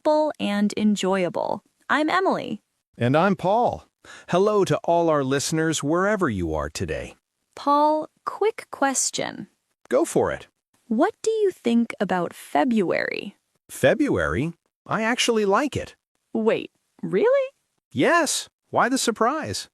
simple and enjoyable. I'm Emily. And I'm Paul. Hello to all our listeners wherever you are today. Paul, quick question. Go for it. What do you think about February? February? I actually like it. Wait, really? Yes. Why the surprise?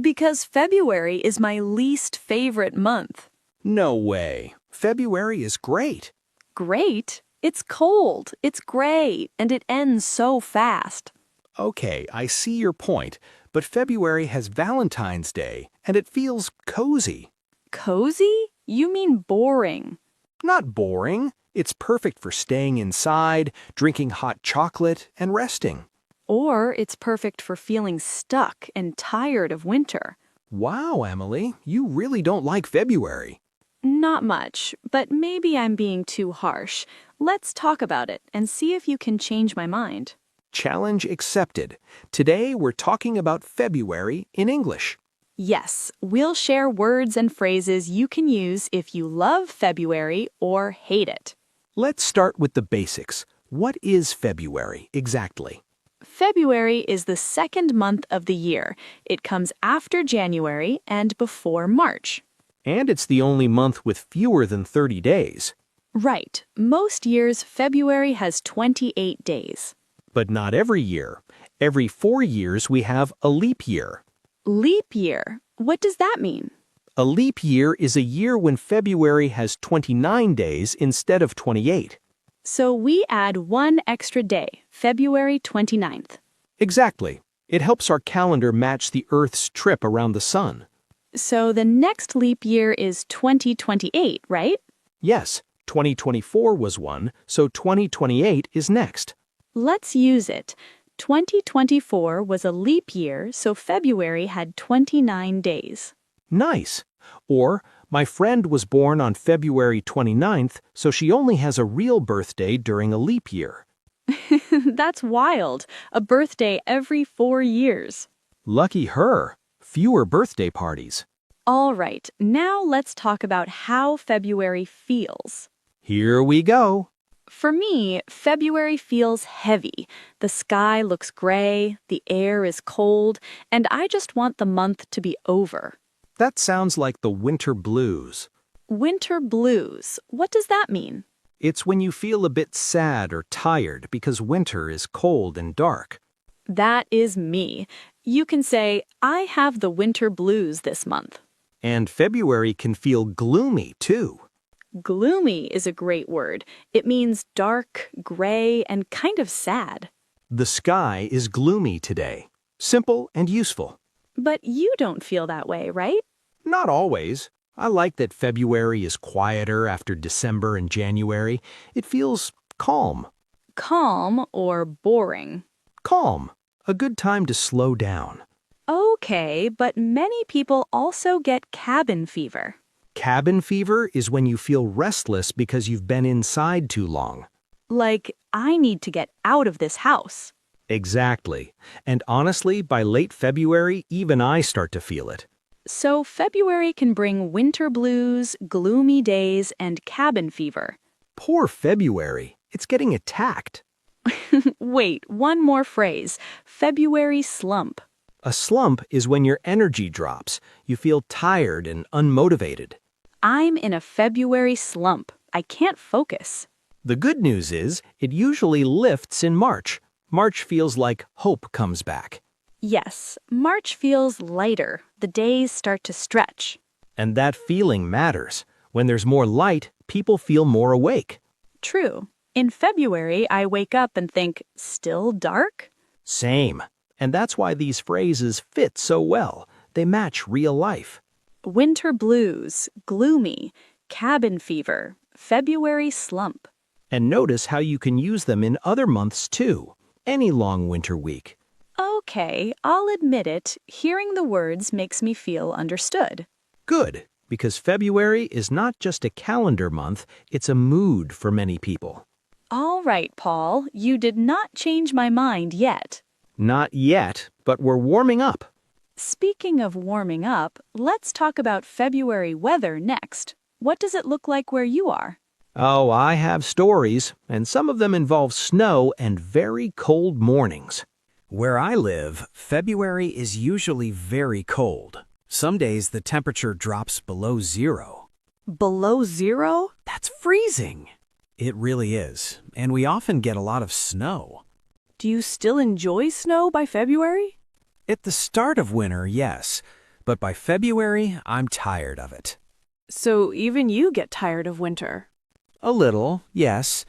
Because February is my least favorite month. No way. February is great. Great? It's cold, it's gray, and it ends so fast. Okay, I see your point, but February has Valentine's Day, and it feels cozy. Cozy? You mean boring. Not boring. It's perfect for staying inside, drinking hot chocolate, and resting. Or it's perfect for feeling stuck and tired of winter. Wow, Emily, you really don't like February. Not much, but maybe I'm being too harsh. Let's talk about it and see if you can change my mind. Challenge accepted. Today we're talking about February in English. Yes, we'll share words and phrases you can use if you love February or hate it. Let's start with the basics. What is February exactly? February is the second month of the year. It comes after January and before March. And it's the only month with fewer than 30 days. Right. Most years, February has 28 days. But not every year. Every 4 years we have a leap year. Leap year? What does that mean? A leap year is a year when February has 29 days instead of 28. So we add one extra day, February 29th. Exactly. It helps our calendar match the Earth's trip around the sun. So the next leap year is 2028, right? Yes, 2024 was one, so 2028 is next. Let's use it. 2024 was a leap year, so February had 29 days. Nice. Or, my friend was born on February 29th, so she only has a real birthday during a leap year. That's wild. A birthday every 4 years. Lucky her. Fewer birthday parties. All right, now let's talk about how February feels. Here we go. For me, February feels heavy. The sky looks gray, the air is cold, and I just want the month to be over. That sounds like the winter blues. Winter blues. What does that mean? It's when you feel a bit sad or tired because winter is cold and dark. That is me. You can say, I have the winter blues this month. And February can feel gloomy, too. Gloomy is a great word. It means dark, gray, and kind of sad. The sky is gloomy today. Simple and useful. But you don't feel that way, right? Not always. I like that February is quieter after December and January. It feels calm. Calm or boring? Calm. A good time to slow down. Okay, but many people also get cabin fever. Cabin fever is when you feel restless because you've been inside too long. Like, I need to get out of this house. Exactly. And honestly, by late February, even I start to feel it. So February can bring winter blues, gloomy days, and cabin fever. Poor February. It's getting attacked. Wait, one more phrase. February slump. A slump is when your energy drops. You feel tired and unmotivated. I'm in a February slump. I can't focus. The good news is, it usually lifts in March. March feels like hope comes back. Yes, March feels lighter. The days start to stretch. And that feeling matters. When there's more light, people feel more awake. True. In February, I wake up and think, still dark? Same. And that's why these phrases fit so well. They match real life. Winter blues, gloomy, cabin fever, February slump. And notice how you can use them in other months too. Any long winter week. Okay, I'll admit it. Hearing the words makes me feel understood. Good, because February is not just a calendar month, it's a mood for many people. All right, Paul, you did not change my mind yet. Not yet, but we're warming up. Speaking of warming up, let's talk about February weather next. What does it look like where you are? Oh, I have stories, and some of them involve snow and very cold mornings. Where I live, February is usually very cold. Some days the temperature drops below zero. Below zero? That's freezing. It really is, and we often get a lot of snow. Do you still enjoy snow by February? At the start of winter, yes, but by February, I'm tired of it. So even you get tired of winter. A little, yes.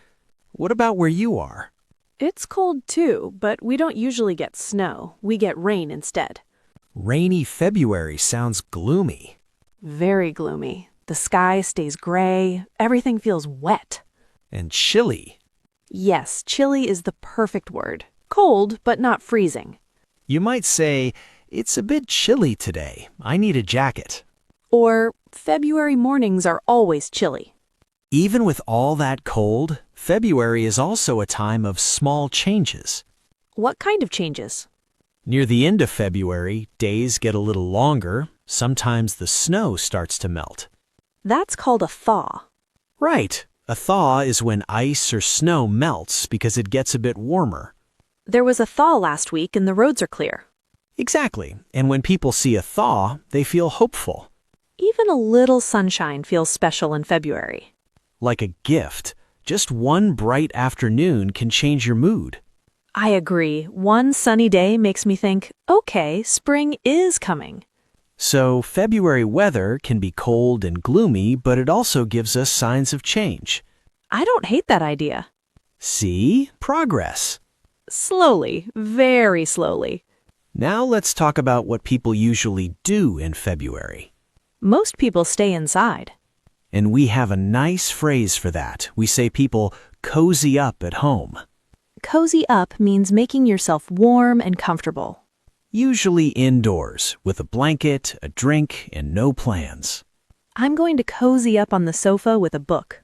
What about where you are? It's cold too, but we don't usually get snow. We get rain instead. Rainy February sounds gloomy. Very gloomy. The sky stays gray. Everything feels wet. And chilly. Yes, chilly is the perfect word. Cold, but not freezing. You might say, it's a bit chilly today. I need a jacket. Or February mornings are always chilly. Even with all that cold, February is also a time of small changes. What kind of changes? Near the end of February, days get a little longer. Sometimes the snow starts to melt. That's called a thaw. Right. A thaw is when ice or snow melts because it gets a bit warmer. There was a thaw last week and the roads are clear. Exactly. And when people see a thaw, they feel hopeful. Even a little sunshine feels special in February. Like a gift. Just one bright afternoon can change your mood. I agree. One sunny day makes me think, okay, spring is coming. So February weather can be cold and gloomy, but it also gives us signs of change. I don't hate that idea. See? Progress. Slowly, very slowly. Now let's talk about what people usually do in February. Most people stay inside. And we have a nice phrase for that. We say people cozy up at home. Cozy up means making yourself warm and comfortable. Usually indoors, with a blanket, a drink, and no plans. I'm going to cozy up on the sofa with a book.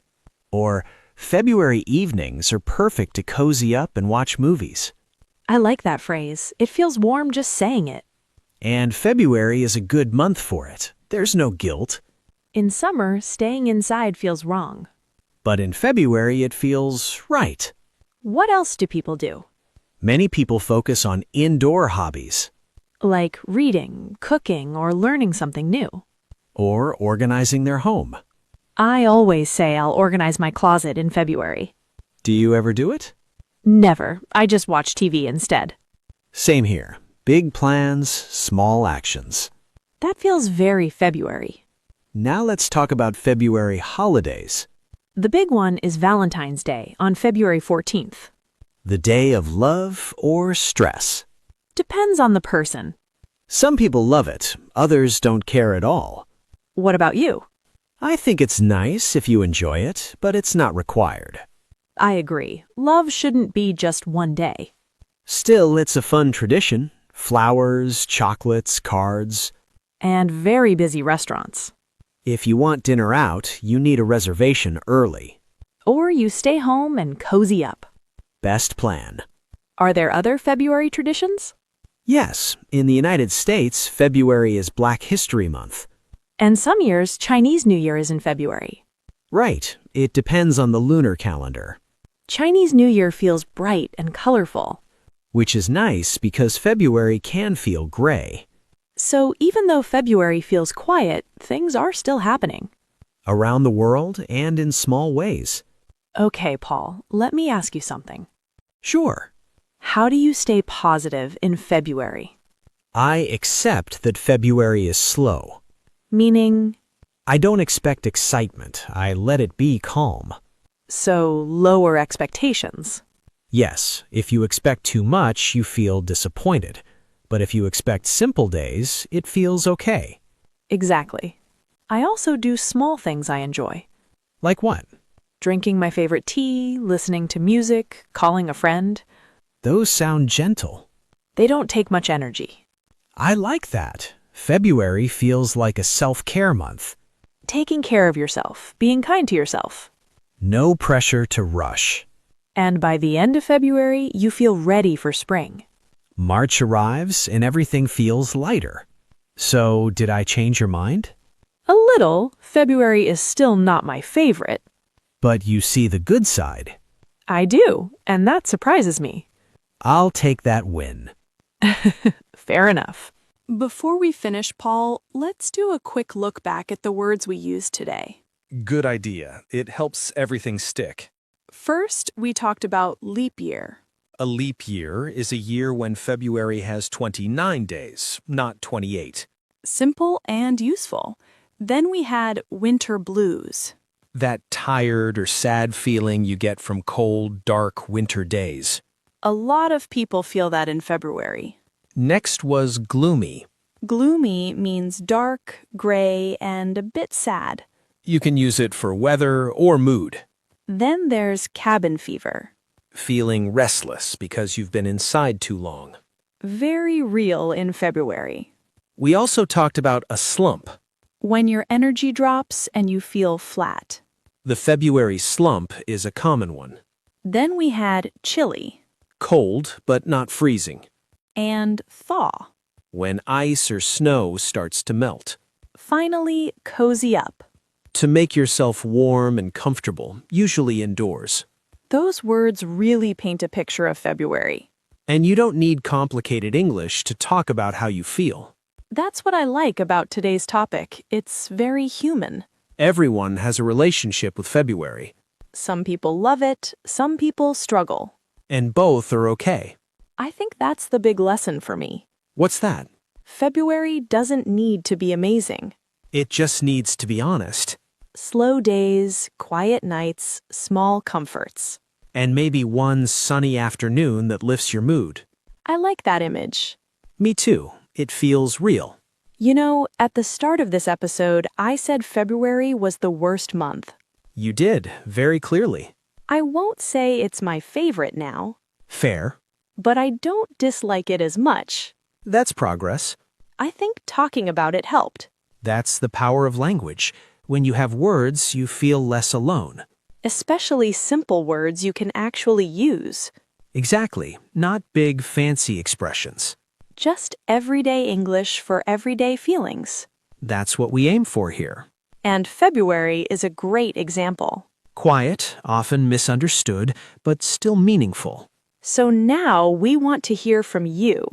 Or February evenings are perfect to cozy up and watch movies. I like that phrase. It feels warm just saying it. And February is a good month for it. There's no guilt. In summer, staying inside feels wrong. But in February, it feels right. What else do people do? Many people focus on indoor hobbies. Like reading, cooking, or learning something new. Or organizing their home. I always say I'll organize my closet in February. Do you ever do it? Never. I just watch TV instead. Same here. Big plans, small actions. That feels very February. Now let's talk about February holidays. The big one is Valentine's Day on February 14th. The day of love or stress. Depends on the person. Some people love it, others don't care at all. What about you? I think it's nice if you enjoy it, but it's not required. I agree. Love shouldn't be just one day. Still, it's a fun tradition. Flowers, chocolates, cards. And very busy restaurants. If you want dinner out, you need a reservation early. Or you stay home and cozy up. Best plan. Are there other February traditions? Yes, in the United States, February is Black History Month. And some years, Chinese New Year is in February. Right, it depends on the lunar calendar. Chinese New Year feels bright and colorful. Which is nice because February can feel gray. So even though February feels quiet, things are still happening. Around the world and in small ways. Okay, Paul, let me ask you something. Sure. How do you stay positive in February? I accept that February is slow. Meaning? I don't expect excitement. I let it be calm. So lower expectations. Yes, if you expect too much, you feel disappointed. But if you expect simple days, it feels okay. Exactly. I also do small things I enjoy. Like what? Drinking my favorite tea, listening to music, calling a friend. Those sound gentle. They don't take much energy. I like that. February feels like a self-care month. Taking care of yourself, being kind to yourself. No pressure to rush. And by the end of February, you feel ready for spring. March arrives and everything feels lighter. So, did I change your mind? A little. February is still not my favorite. But you see the good side. I do, and that surprises me. I'll take that win. Fair enough. Before we finish, Paul, let's do a quick look back at the words we used today. Good idea. It helps everything stick. First, we talked about leap year. A leap year is a year when February has 29 days, not 28. Simple and useful. Then we had winter blues. That tired or sad feeling you get from cold, dark winter days. A lot of people feel that in February. Next was gloomy. Gloomy means dark, gray, and a bit sad. You can use it for weather or mood. Then there's cabin fever. Feeling restless because you've been inside too long. Very real in February. We also talked about a slump. When your energy drops and you feel flat. The February slump is a common one. Then we had chilly. Cold, but not freezing. And thaw. When ice or snow starts to melt. Finally, cozy up. To make yourself warm and comfortable, usually indoors. Those words really paint a picture of February. And you don't need complicated English to talk about how you feel. That's what I like about today's topic. It's very human. Everyone has a relationship with February. Some people love it, some people struggle. And both are okay. I think that's the big lesson for me. What's that? February doesn't need to be amazing. It just needs to be honest. Slow days, quiet nights, small comforts. And maybe one sunny afternoon that lifts your mood. I like that image. Me too. It feels real. You know, at the start of this episode, I said February was the worst month. You did, very clearly. I won't say it's my favorite now. Fair. But I don't dislike it as much. That's progress. I think talking about it helped. That's the power of language. When you have words, you feel less alone. Especially simple words you can actually use. Exactly, not big fancy expressions. Just everyday English for everyday feelings. That's what we aim for here. And February is a great example. Quiet, often misunderstood, but still meaningful. So now we want to hear from you.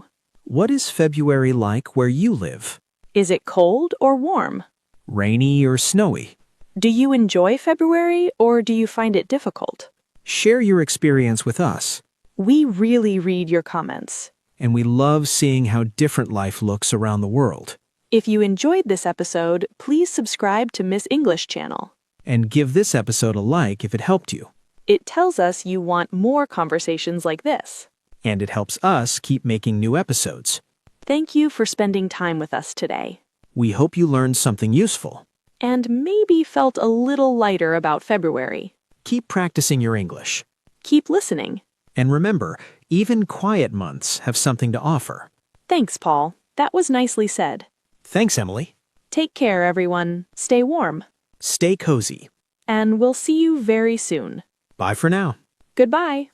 What is February like where you live? Is it cold or warm? Rainy or snowy? Do you enjoy February or do you find it difficult? Share your experience with us. We really read your comments. And we love seeing how different life looks around the world. If you enjoyed this episode, please subscribe to Miss English channel. And give this episode a like if it helped you. It tells us you want more conversations like this. And it helps us keep making new episodes. Thank you for spending time with us today. We hope you learned something useful. And maybe felt a little lighter about February. Keep practicing your English. Keep listening. And remember, even quiet months have something to offer. Thanks, Paul. That was nicely said. Thanks, Emily. Take care, everyone. Stay warm. Stay cozy. And we'll see you very soon. Bye for now. Goodbye.